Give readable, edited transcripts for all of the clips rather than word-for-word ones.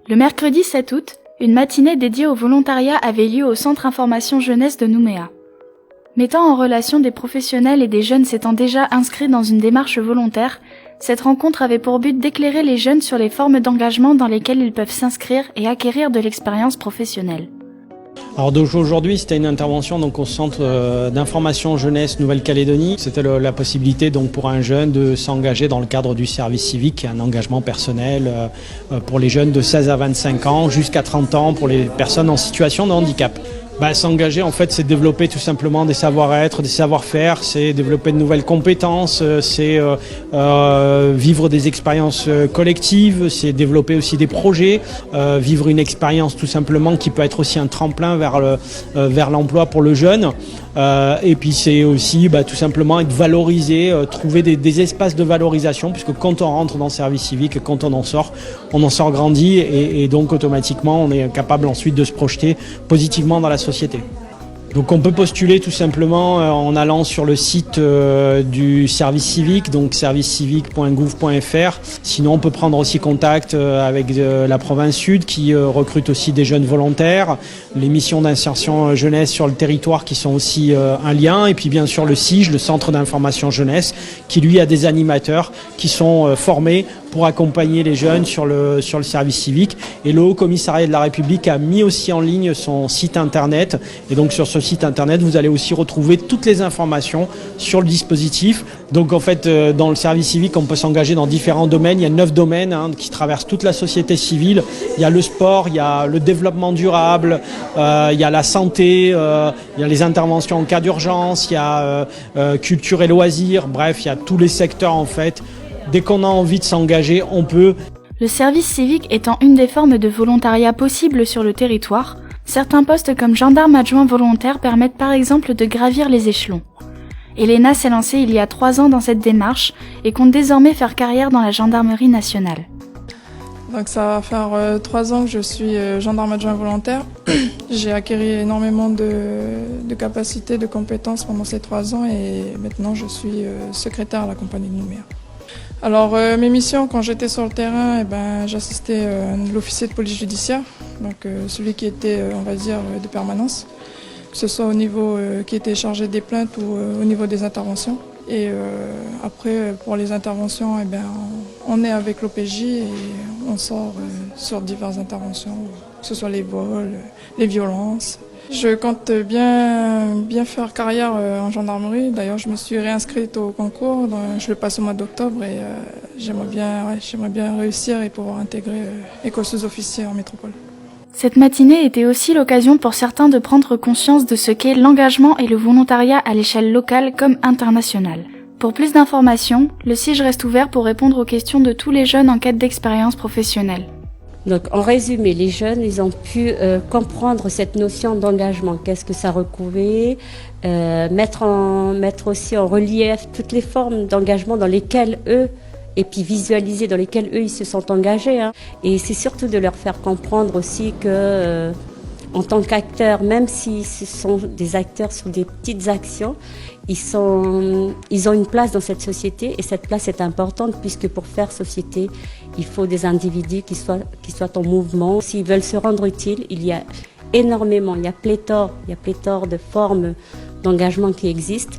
Le mercredi 7 août, une matinée dédiée au volontariat avait lieu au Centre Information Jeunesse de Nouméa. Mettant en relation des professionnels et des jeunes s'étant déjà inscrits dans une démarche volontaire, cette rencontre avait pour but d'éclairer les jeunes sur les formes d'engagement dans lesquelles ils peuvent s'inscrire et acquérir de l'expérience professionnelle. Alors aujourd'hui, c'était une intervention donc au Centre d'information jeunesse Nouvelle-Calédonie. C'était la possibilité donc pour un jeune de s'engager dans le cadre du service civique, un engagement personnel pour les jeunes de 16 à 25 ans jusqu'à 30 ans pour les personnes en situation de handicap. S'engager, en fait, c'est développer tout simplement des savoir-être, des savoir-faire, c'est développer de nouvelles compétences, c'est vivre des expériences collectives, c'est développer aussi des projets, vivre une expérience tout simplement qui peut être aussi un tremplin vers l'emploi pour le jeune. Et puis c'est aussi tout simplement être valorisé, trouver des espaces de valorisation, puisque quand on rentre dans le service civique, quand on en sort grandi et donc automatiquement on est capable ensuite de se projeter positivement dans la société. Donc on peut postuler tout simplement en allant sur le site du service civique, donc servicecivique.gouv.fr. Sinon on peut prendre aussi contact avec la province sud qui recrute aussi des jeunes volontaires, les missions d'insertion jeunesse sur le territoire qui sont aussi un lien, et puis bien sûr le CIJ, le Centre d'information jeunesse, qui lui a des animateurs qui sont formés pour accompagner les jeunes sur le service civique. Et le Haut Commissariat de la République a mis aussi en ligne son site internet. Et donc sur ce site internet, vous allez aussi retrouver toutes les informations sur le dispositif. Donc en fait, dans le service civique, on peut s'engager dans différents domaines. Il y a 9 domaines qui traversent toute la société civile. Il y a le sport, il y a le développement durable, il y a la santé, il y a les interventions en cas d'urgence, il y a culture et loisirs. Bref, il y a tous les secteurs en fait. Dès qu'on a envie de s'engager, on peut. Le service civique étant une des formes de volontariat possibles sur le territoire, certains postes comme gendarme adjoint volontaire permettent par exemple de gravir les échelons. Elena s'est lancée il y a 3 ans dans cette démarche et compte désormais faire carrière dans la gendarmerie nationale. Donc ça va faire 3 ans que je suis gendarme adjoint volontaire. J'ai acquis énormément de capacités, de compétences pendant ces 3 ans et maintenant je suis secrétaire à la compagnie de Nouméa. Alors mes missions quand j'étais sur le terrain, j'assistais l'officier de police judiciaire, donc celui qui était on va dire de permanence, que ce soit au niveau qui était chargé des plaintes ou au niveau des interventions. Et après pour les interventions, on est avec l'OPJ et on sort sur diverses interventions, que ce soit les vols, les violences. Je compte bien faire carrière en gendarmerie. D'ailleurs, je me suis réinscrite au concours. Je le passe au mois d'octobre et j'aimerais bien réussir et pouvoir intégrer école sous-officier en métropole. Cette matinée était aussi l'occasion pour certains de prendre conscience de ce qu'est l'engagement et le volontariat à l'échelle locale comme internationale. Pour plus d'informations, le CIJ reste ouvert pour répondre aux questions de tous les jeunes en quête d'expérience professionnelle. Donc, en résumé, les jeunes, ils ont pu comprendre cette notion d'engagement. Qu'est-ce que ça recouvrait, mettre aussi en relief toutes les formes d'engagement dans lesquelles eux, et puis visualiser dans lesquelles eux, ils se sont engagés. Et c'est surtout de leur faire comprendre aussi que, en tant qu'acteurs, même si ce sont des acteurs sur des petites actions, ils ont une place dans cette société et cette place est importante puisque pour faire société, il faut des individus qui soient en mouvement. S'ils veulent se rendre utiles, il y a énormément, il y a pléthore de formes d'engagement qui existent.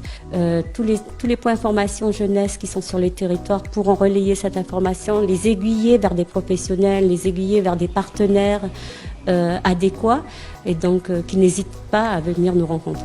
Tous les points d'information jeunesse qui sont sur les territoires pourront relayer cette information, les aiguiller vers des professionnels, les aiguiller vers des partenaires adéquats et donc qui n'hésitent pas à venir nous rencontrer.